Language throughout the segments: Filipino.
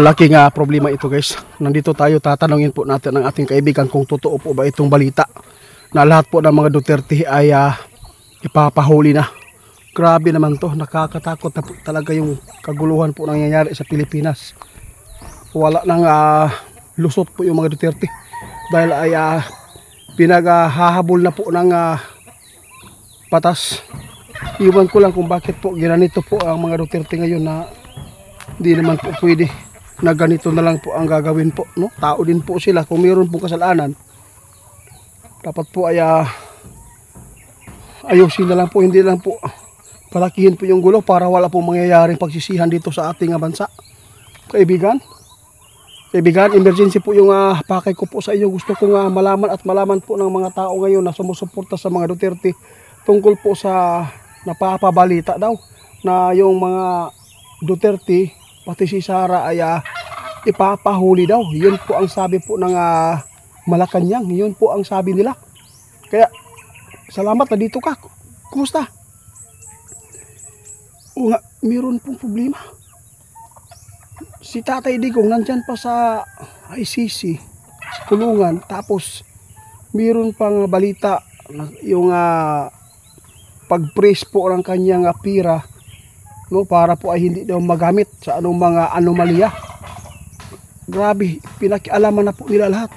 Malaking problema ito guys. Nandito tayo, tatanungin po natin ang ating kaibigan kung totoo po ba itong balita na lahat po ng mga Duterte ay ipapahuli na. Grabe naman to, nakakatakot na po talaga yung kaguluhan po nangyayari sa Pilipinas. Wala nang lusot po yung mga Duterte dahil ay pinaghahabol na po ng patas. Iwan ko lang kung bakit po ginanito po ang mga Duterte ngayon na hindi naman po pwede na ganito na lang po ang gagawin po, no? Tao din po sila, kung mayroon pong kasalanan dapat po ay ayusin na lang po, hindi lang po palakihin po yung gulo para wala pong mangyayaring pagsisihan dito sa ating bansa. Kaibigan, emergency po yung pakay ko po sa inyo. Gusto kong malaman po ng mga tao ngayon na sumusuporta sa mga Duterte tungkol po sa napapabalita daw na yung mga Duterte pati si Sara ay ipapahuli daw. Yun po ang sabi po ng Malacanang. Yun po ang sabi nila. Kaya salamat na dito ka. Kumusta? O nga, meron pong problema. Si Tatay Digong nandyan pa sa ICC, sa kulungan. Tapos meron pang balita yung pag-praise po ng kanyang pira, no, para po ay hindi daw magamit sa anong mga anomalya. Grabe, pinakialaman na po nila lahat.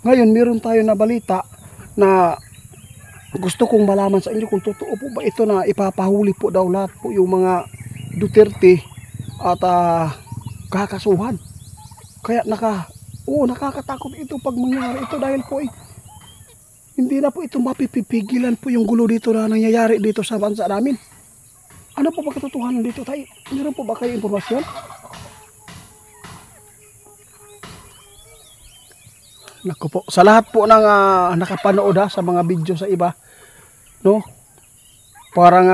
Ngayon, meron tayo na balita na gusto kong malaman sa inyo kung totoo po ba ito na ipapahuli po daw lahat po yung mga Duterte at kakasuhan. Kaya nakakatakot ito pag mangyari ito dahil po hindi na po ito mapipigilan po yung gulo dito na nangyayari dito sa bansa namin. Ano po ba katotohanan dito tayo? Meron po ba kayo impormasyon? Naku po, sa lahat po ng nakapanood sa mga video sa iba, no? Parang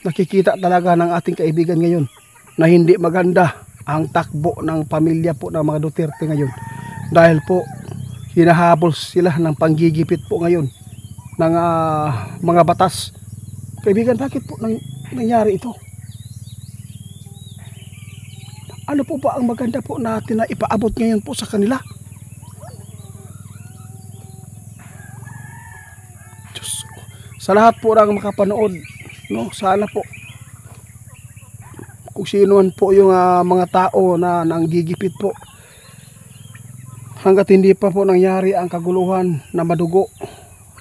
nakikita talaga ng ating kaibigan ngayon na hindi maganda ang takbo ng pamilya po ng mga Duterte ngayon. Dahil po hinahabol sila ng panggigipit po ngayon ng mga batas. Kaibigan, bakit po nangyari ito? Ano po ba ang maganda po natin na ipaabot ngayon po sa kanila? Diyos ko. Sa lahat po ng makapanood, no, sana po kung sino po yung mga tao na nanggigipit po, hanggat hindi pa po nangyari ang kaguluhan na madugo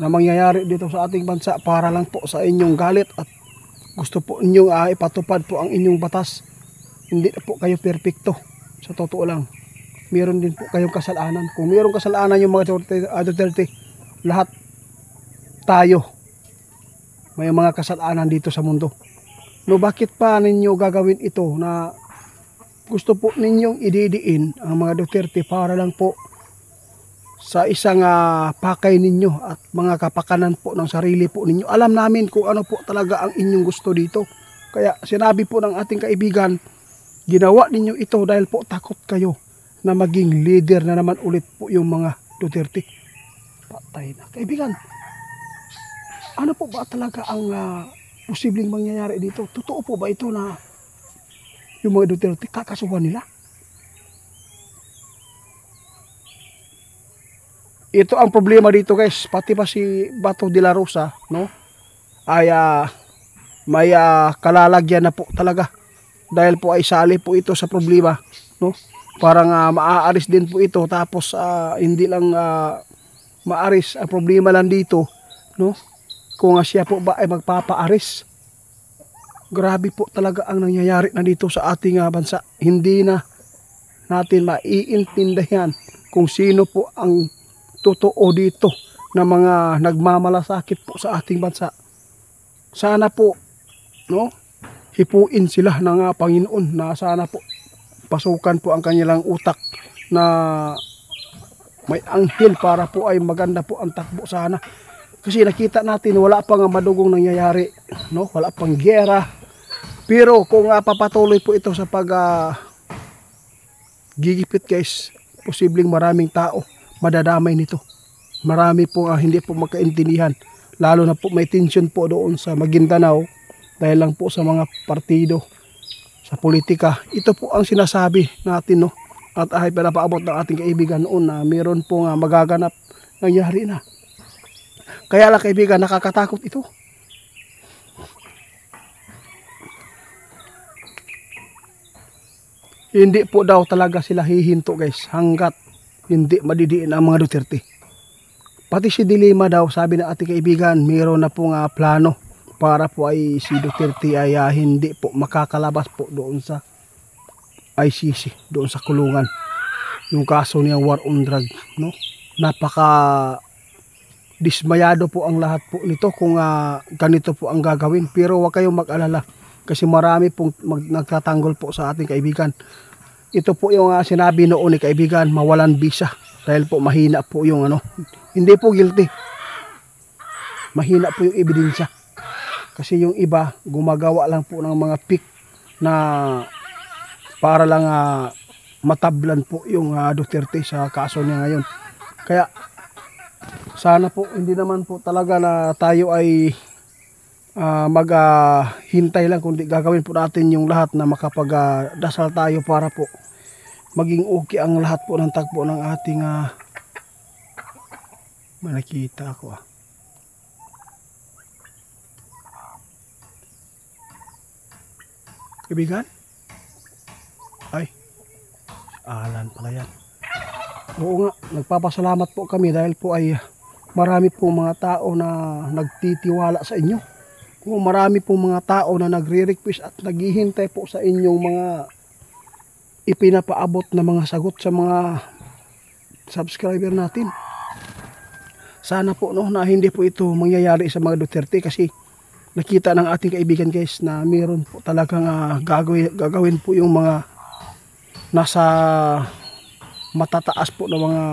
na mangyayari dito sa ating bansa para lang po sa inyong galit at gusto po inyong ipatupad po ang inyong batas. Hindi po kayo perpekto. Sa totoo lang, meron din po kayong kasalanan. Kung mayroong kasalanan yung mga Duterte, lahat tayo may mga kasalanan dito sa mundo. No, bakit pa ninyo gagawin ito na gusto po ninyong ididiin ang mga Duterte para lang po sa isang pakay ninyo at mga kapakanan po ng sarili po ninyo? Alam namin kung ano po talaga ang inyong gusto dito. Kaya sinabi po ng ating kaibigan, ginawa ninyo ito dahil po takot kayo na maging leader na naman ulit po yung mga Duterte. Patay na. Kaibigan, ano po ba talaga ang posibleng mangyayari dito? Totoo po ba ito na yung mga Duterte kakasuhan nila? Ito ang problema dito guys, pati pa si Bato de la Rosa, no, ay may kalalagyan na po talaga dahil po ay sali po ito sa problema, no. Parang maaaris din po ito, tapos hindi lang maaris, ang problema lang dito, no, kung siya po ba ay magpapaaris. Grabe po talaga ang nangyayari na dito sa ating bansa. Hindi na natin maiintindihan kung sino po ang totoo dito na mga nagmamalasakit po sa ating bansa. Sana po, no, hipuin sila ng Panginoon na sana po pasukan po ang kanilang utak na may anghel para po ay maganda po ang takbo sana. Kasi nakita natin wala pang madugong nangyayari, no, wala pang giyera. Pero kung papatuloy po ito sa gigipit guys, posibleng maraming tao madadamay nito. Marami po hindi po magkaintindihan. Lalo na po may tension po doon sa Maguindanao dahil lang po sa mga partido sa politika. Ito po ang sinasabi natin, no? At ay pinapaabot ng ating kaibigan noon na mayroon pong magaganap, nangyari na. Kaya lang kaibigan, nakakatakot ito. Hindi po daw talaga sila hihinto guys hanggat hindi madidiin ang mga Duterte. Pati si Dilima daw, sabi ng ating kaibigan, mayroon na pong plano para po ay si Duterte ay hindi po makakalabas po doon sa ICC, doon sa kulungan. Yung kaso niya war on drug, no? Napaka dismayado po ang lahat po nito kung ganito po ang gagawin. Pero huwag kayong mag-alala kasi marami pong nagtatanggol po sa ating kaibigan. Ito po yung sinabi noon ni kaibigan, mawalan visa dahil po mahina po yung hindi po guilty. Mahina po yung ebidensya. Kasi yung iba gumagawa lang po ng mga pick na para lang matablan po yung Duterte sa kaso niya ngayon. Kaya sana po hindi naman po talaga na tayo ay maghintay lang, kundi gagawin po natin yung lahat na makapagdasal tayo para po maging okay ang lahat po ng tagpo ng ating nakita ako kaibigan. Ay, Alan pala yan. Oo nga, nagpapasalamat po kami dahil po ay marami pong mga tao na nagtitiwala sa inyo. Kung marami pong mga tao na nagre-request at naghihintay po sa inyong mga ipinapaabot na mga sagot sa mga subscriber natin. Sana po na hindi po ito mangyayari sa mga Duterte kasi nakita ng ating kaibigan guys na mayroon po talagang gagawin po yung mga nasa matataas po na mga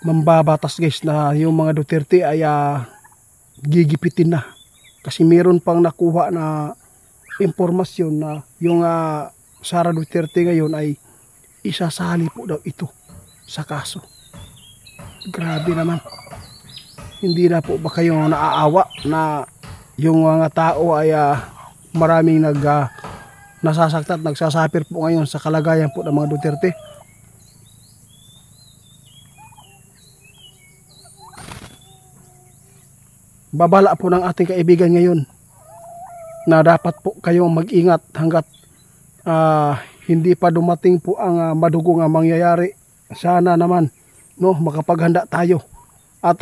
mambabatas guys na yung mga Duterte ay gigipitin na. Kasi mayroon pang nakuha na impormasyon na yung Sara Duterte ngayon ay isasali po daw ito sa kaso. Grabe naman. Hindi na po ba kayo naaawa na yung mga tao ay maraming nasasaktan at nagsasapir po ngayon sa kalagayan po ng mga Duterte. Babala po ng ating kaibigan ngayon na dapat po kayong mag-ingat hanggat hindi pa dumating po ang madugong mangyayari. Sana naman makapaghanda tayo at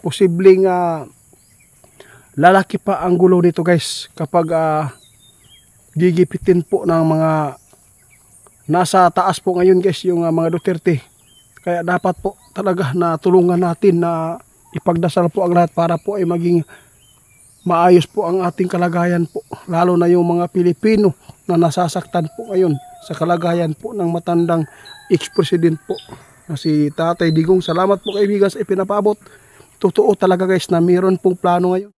posibleng lalaki pa ang gulo nito guys kapag gigipitin po ng mga nasa taas po ngayon guys yung mga Duterte. Kaya dapat po talaga na tulungan natin na ipagdasal po ang lahat para po ay maging maayos po ang ating kalagayan po, lalo na yung mga Pilipino na nasasaktan po ngayon sa kalagayan po ng matandang ex-president po na si Tatay Digong. Salamat po kaibigan sa ipinapabot. Totoo talaga guys na mayroon pong plano ngayon.